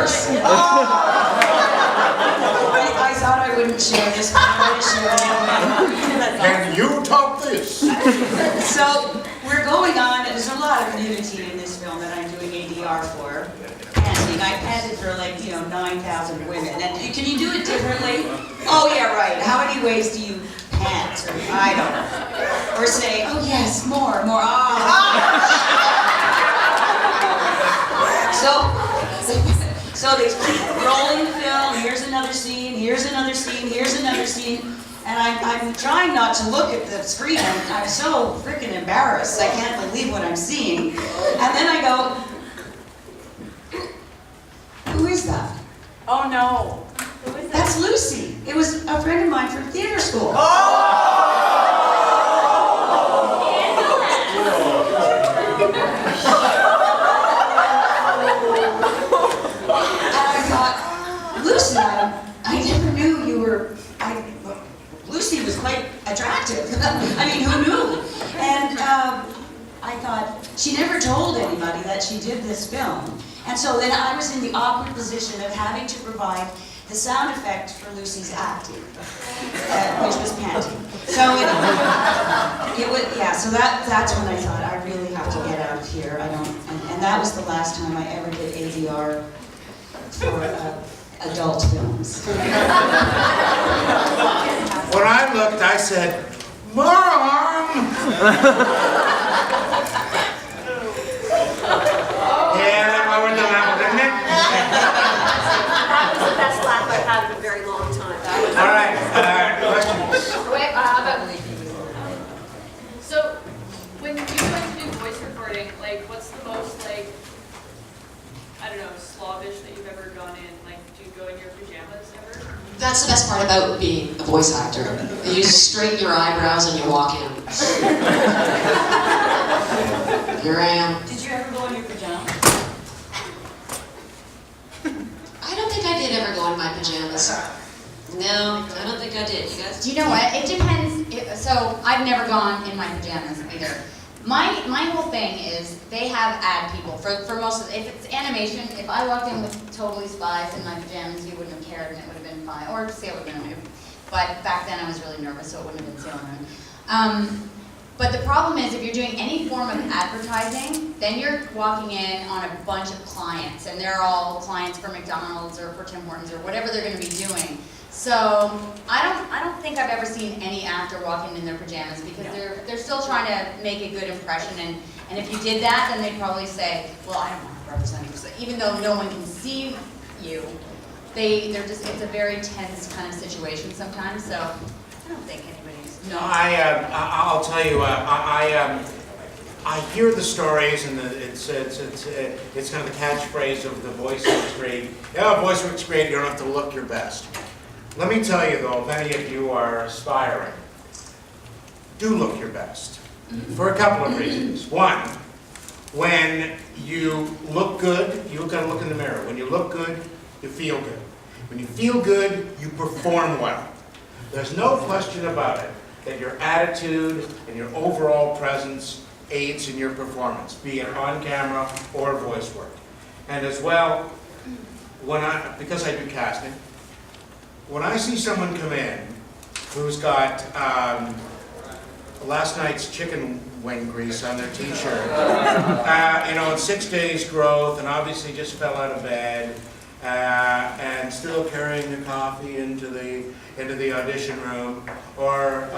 course. I thought I wouldn't share this, but I'm going to share it anyway. And you top this. So we're going on. There's a lot of nudity in this film that I'm doing ADR for. Panting. I panted for 9,000 women. And can you do it differently? Oh yeah, right. How many ways do you pant? Or I don't know. Or say, oh yes, more. So they keep rolling the film. Here's another scene. Here's another scene. Here's another scene. And I'm trying not to look at the screen. I'm so freaking embarrassed. I can't believe what I'm seeing. And then I go, who is that? Oh no. Who is that? That's Lucy. It was a friend of mine from theater school. Lucy, I never knew you were, Lucy was quite attractive. I mean, who knew? And I thought, she never told anybody that she did this film. And so then I was in the awkward position of having to provide the sound effect for Lucy's acting, which was panting. So so that's when I thought, I really have to get out of here. And that was the last time I ever did ADR for adult films. When I looked, I said, Mom! Yeah, that lowered the level, didn't it? That was the best laugh I've had in a very long time. All right, questions? Wait, so when you went to do voice recording, what's the most, I don't know, slavish that you've ever gone in? Do you go in your pajamas ever? That's the best part about being a voice actor. You just straighten your eyebrows and you walk in. Here I am. Did you ever go in your pajamas? I don't think I did ever go in my pajamas. No, I don't think I did. You guys? Do you know what? It depends. So I've never gone in my pajamas either. My whole thing is they have ad people for most of it. If it's animation, if I walked in with totally spies in my pajamas, you wouldn't have cared and it would have been fine. Or Sailor Moon. But back then I was really nervous, so it wouldn't have been Sailor Moon. But the problem is if you're doing any form of advertising, then you're walking in on a bunch of clients, and they're all clients for McDonald's or for Tim Hortons or whatever they're going to be doing. So I don't think I've ever seen any actor walking in their pajamas because they're still trying to make a good impression, and if you did that, then they'd probably say, well, I don't want to represent you. So even though no one can see you, it's a very tense kind of situation sometimes. So I don't think anybody's. No, I'll tell you, I hear the stories, and it's kind of the catchphrase of the voice works great. Yeah, voice works great. You don't have to look your best. Let me tell you though, many of you are aspiring. Do look your best for a couple of reasons. One, when you look good, you got to look in the mirror. When you look good, you feel good. When you feel good, you perform well. There's no question about it that your attitude and your overall presence aids in your performance, be it on camera or voice work. And as well, because I do casting, when I see someone come in who's got last night's chicken wing grease on their t-shirt, in 6 days growth, and obviously just fell out of bed, and still carrying the coffee into the audition room, or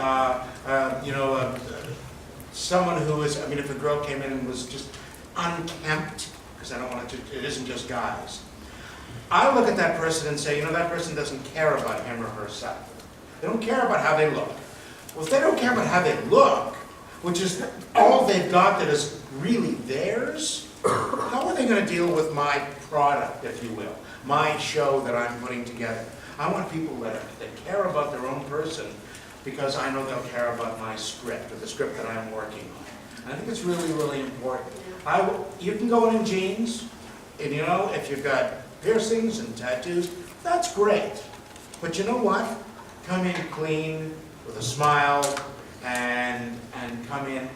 someone who is, if a girl came in and was just unkempt, because I don't want it isn't just guys. I look at that person and say, that person doesn't care about him or herself. They don't care about how they look. Well, if they don't care about how they look, which is all they've got that is really theirs, how are they going to deal with my product, if you will, my show that I'm putting together? I want people that care about their own person, because I know they'll care about my script, or the script that I'm working on. And I think it's really, really important. You can go in jeans, and if you've got piercings and tattoos, that's great. But you know what? Come in clean, with a smile, and come in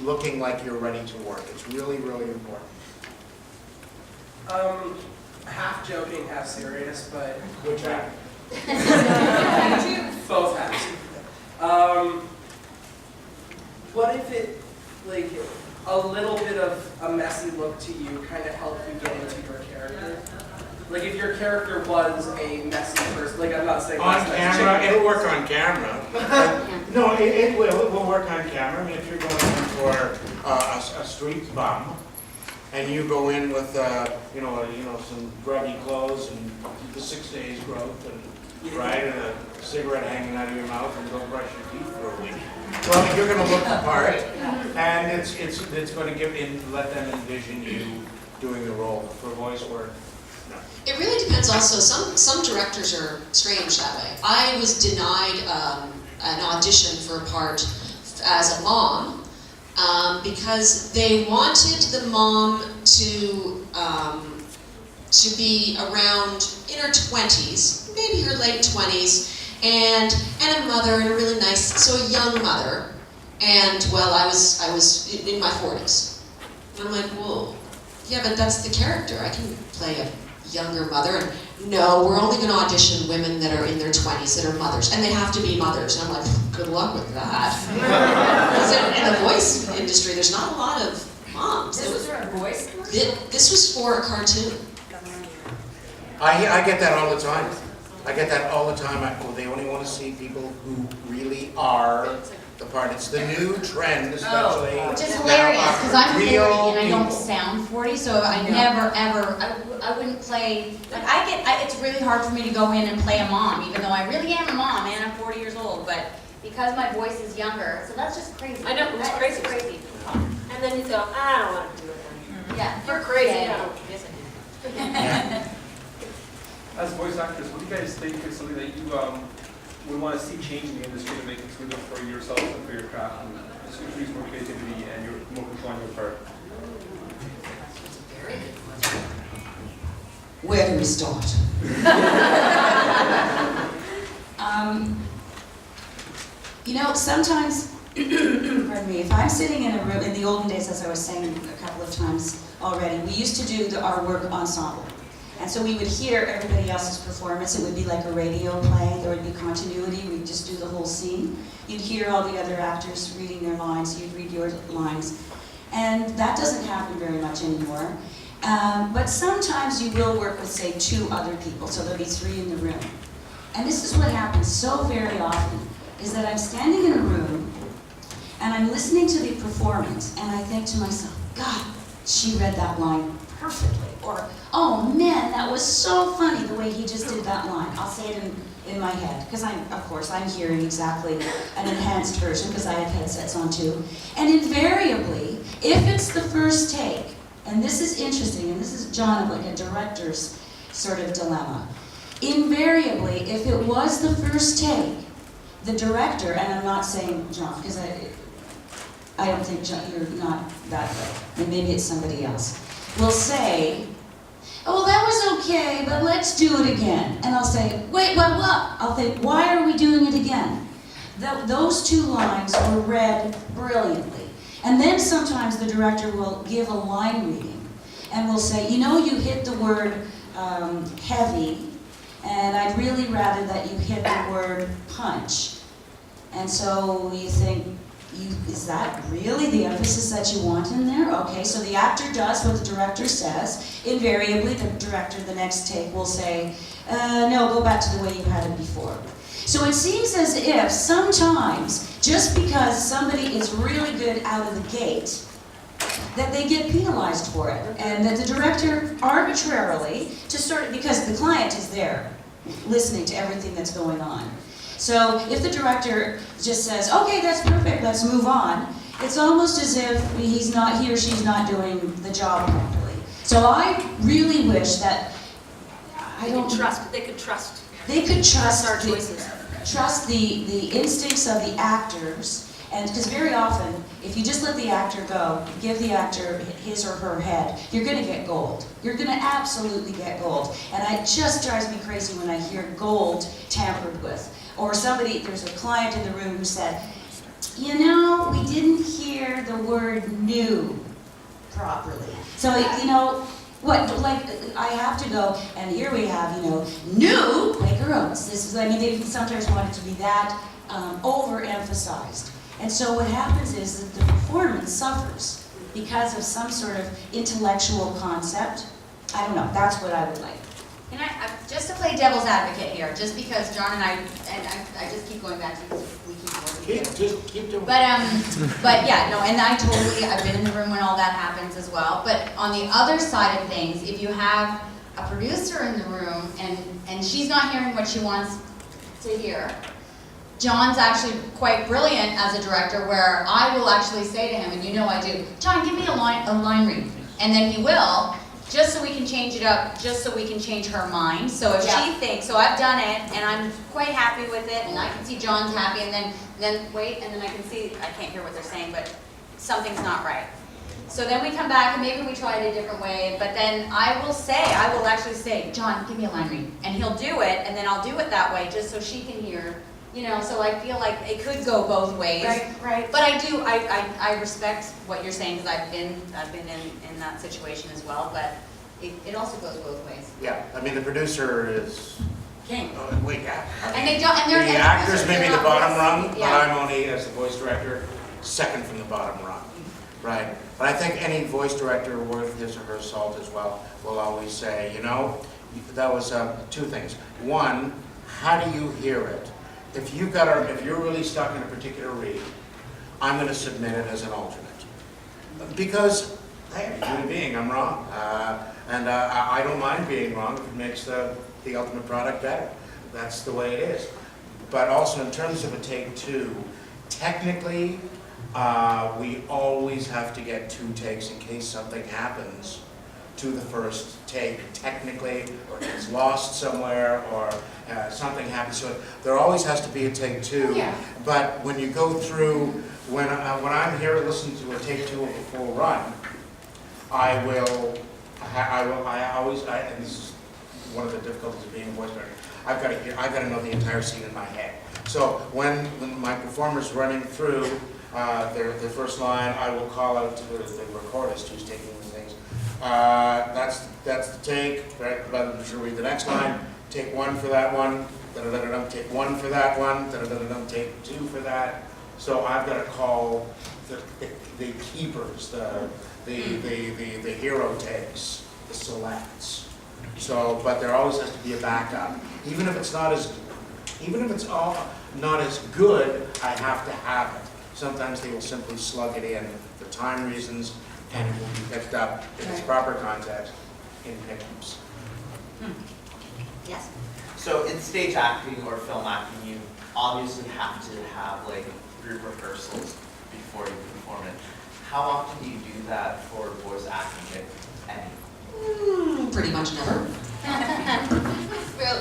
looking like you're ready to work. It's really, really important. half joking, half serious, but Which half? both halves. What if it, like, a little bit of a messy look to you kind of helped you get into your character? Like if your character was a messy person, like I'm not saying On that's camera, chicken. it'll work on camera. No, it will work on camera. I mean, if you're going in for a street bum, and you go in with, some grubby clothes and the 6 days growth and, right, and a cigarette hanging out of your mouth and don't brush your teeth for a week. Well, you're gonna look the part, and it's gonna let them envision you doing the role. For voice work, no. It really depends also. Some directors are strange that way. I was denied an audition for a part as a mom because they wanted the mom to be around in her 20s, maybe her late 20s, and a mother, and a really nice, so a young mother. And well, I was in my 40s. And I'm like, whoa, yeah, but that's the character. I can play a younger mother. And no, we're only going to audition women that are in their 20s that are mothers, and they have to be mothers. And I'm like, good luck with that. Because in the voice industry, there's not a lot of moms. This was for a voice? This was for a cartoon. I get that all the time. I get that all the time. They only want to see people who really are the part. It's the new trend, especially Which is now, hilarious, because I'm 40 real and I don't people. sound 40, so I never, ever, I wouldn't play, like it's really hard for me to go in and play a mom, even though I really am a mom and I'm 40 years old, but because my voice is younger, so that's just crazy. I know, it's That crazy. is crazy. And then you go, I don't want to do it then. Yeah. You're crazy. Yeah. No. Yes, I do. As voice actors, what do you guys think is something that you would want to see change in the industry to make it smoother for yourself and for your craft, and just introduce more creativity and more control on your part? Very good question. Where do we start? Sometimes, pardon me, if I'm sitting in a room, in the olden days, as I was saying a couple of times already, we used to do our work ensemble. And so we would hear everybody else's performance. It would be like a radio play. There would be continuity. We'd just do the whole scene. You'd hear all the other actors reading their lines. You'd read your lines. And that doesn't happen very much anymore. But sometimes you will work with, say, 2 other people. So there'll be 3 in the room. And this is what happens so very often, is that I'm standing in a room, and I'm listening to the performance, and I think to myself, God, she read that line perfectly. Or, oh man, that was so funny the way he just did that line. I'll say it in my head, because I'm hearing exactly an enhanced version, because I have headsets on too. And invariably, if it's the first take, and this is interesting, and this is John, like a director's sort of dilemma. Invariably, if it was the first take, the director, and I'm not saying John, because I don't think John, you're not that way, and maybe it's somebody else, will say, oh, well, that was okay, but let's do it again. And I'll say, wait, what? I'll think, why are we doing it again? Those 2 lines were read brilliantly. And then sometimes the director will give a line reading and will say, you hit the word heavy, and I'd really rather that you hit the word punch. And so you think, is that really the emphasis that you want in there? Okay, so the actor does what the director says. Invariably, the director the next take will say, no, go back to the way you had it before. So it seems as if sometimes, just because somebody is really good out of the gate, that they get penalized for it. And that the director arbitrarily, because the client is there, listening to everything that's going on. So if the director just says, okay, that's perfect, let's move on, it's almost as if he or she's not doing the job properly. So I really wish that, They could trust they could trust our choices. Trust the instincts of the actors, and because very often, if you just let the actor go, give the actor his or her head, you're going to get gold. You're going to absolutely get gold. And it just drives me crazy when I hear gold tampered with. Or there's a client in the room who said, we didn't hear the word new properly. So, What, like, I have to go, and here we have, new Quaker Oats. This is, I mean, they sometimes want it to be that overemphasized. And so what happens is that the performance suffers because of some sort of intellectual concept. I don't know, that's what I would like. And just to play devil's advocate here, just because John and I just keep going back to because we keep working together. Just keep doing it. But yeah, no, and I've been in the room when all that happens as well. But on the other side of things, if you have a producer in the room and she's not hearing what she wants to hear, John's actually quite brilliant as a director where I will actually say to him, and I do, John, give me a line read. And then he will, just so we can change it up, just so we can change her mind. So if she thinks, so I've done it, and I'm quite happy with it, and I can see John's happy, and then wait, and then I can see, I can't hear what they're saying, but something's not right. So then we come back, and maybe we try it a different way, but then I will actually say, John, give me a line read. And he'll do it, and then I'll do it that way, just so she can hear, so I feel like it could go both ways. Right. But I respect what you're saying, because I've been in that situation as well, but it also goes both ways. Yeah, I mean, the producer is, King. and they don't, and they're the actor's maybe the bottom rung, but Yeah. I'm only, as the voice director, second from the bottom rung, right? But I think any voice director worth his or her salt as well will always say, that was two things. One, how do you hear it? If you're really stuck in a particular read, I'm going to submit it as an alternate. Because, hey, I'm a human being, I'm wrong. And I don't mind being wrong if it makes the ultimate product better. That's the way it is. But also in terms of a take two, technically, we always have to get 2 takes in case something happens to the first take, technically, or it's lost somewhere, or something happens to it. There always has to be a take 2. Yeah. But when you go through, when I'm here listening to a take 2 of a full run, I always, and this is one of the difficulties of being a voice director, I've got to know the entire scene in my head. So when my performer's running through their first line, I will call out to the recordist who's taking the things. That's the take, right? But I'm sure read the next line. Take 1 for that one. Da-da-da-da-dum. Take 1 for that one. Da-da-da-da-dum. Take 2 for that. So I've got to call the keepers, the hero takes, the selects. So, but there always has to be a backup, even if it's all not as good. I have to have it. Sometimes they will simply slug it in for time reasons, and it will be picked up in its proper context in pickups. Yes. So in stage acting or film acting, you obviously have to have like 3 rehearsals before you perform it. How often do you do that for voice acting, if any? Pretty much never.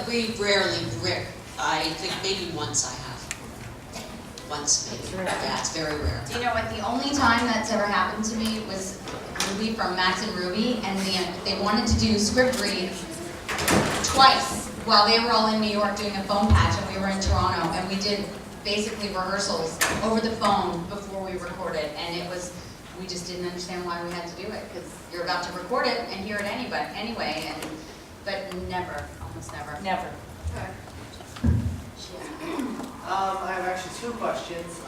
We rarely, I think maybe once I have. Once maybe. Yeah, it's very rare. Do you know what, the only time that's ever happened to me was a movie from Max and Ruby, and they wanted to do script reads twice while they were all in New York doing a phone patch, and we were in Toronto, and we did basically rehearsals over the phone before we recorded, and we just didn't understand why we had to do it, because you're about to record it and hear it anyway, but never, almost never. Never. I have actually 2 questions.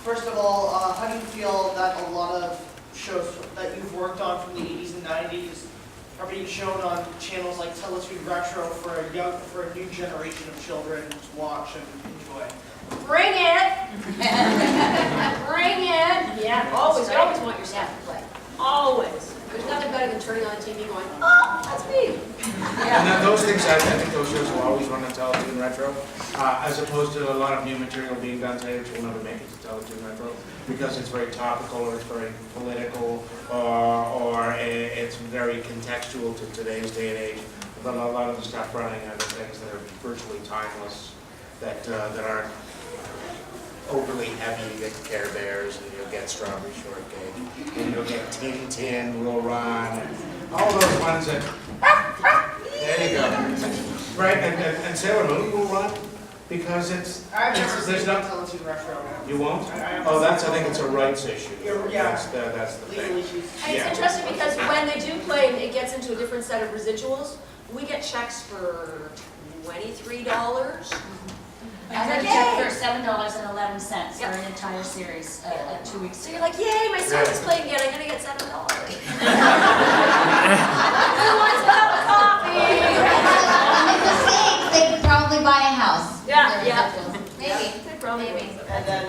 First of all, how do you feel that a lot of shows that you've worked on from the 80s and 90s are being shown on channels like Teletoon Retro for a new generation of children to watch and enjoy? Bring it! Bring it! Yeah, always, you always want your stuff to play. Always. There's nothing better than turning on the TV going, oh, that's me. And then those things, I think those shows will always run on Teletoon Retro, as opposed to a lot of new material being done today, which will never make it to Teletoon Retro, because it's very topical, or it's very political, or it's very contextual to today's day and age. But a lot of the stuff running are the things that are virtually timeless, that aren't overly heavy. You get Care Bears, and you'll get Strawberry Shortcake, and you'll get Tintin will run, and all those ones that, there you go. Right, and Sailor Moon will run, because I've never there's seen not, Teletoon Retro. you won't? I Oh, I think it's a rights issue. Yeah. That's the Legal thing. issues. And Yeah. it's interesting because when they do play, it gets into a different set of residuals, we get checks for $23. I got a check for $7.11 for an entire series, 2 weeks So ago. you're like, yay, my son is playing again, I'm gonna get $7. Who wants a cup of coffee? With the savings, they could probably buy a house. Yeah, yeah. Maybe, They probably maybe. will. And then,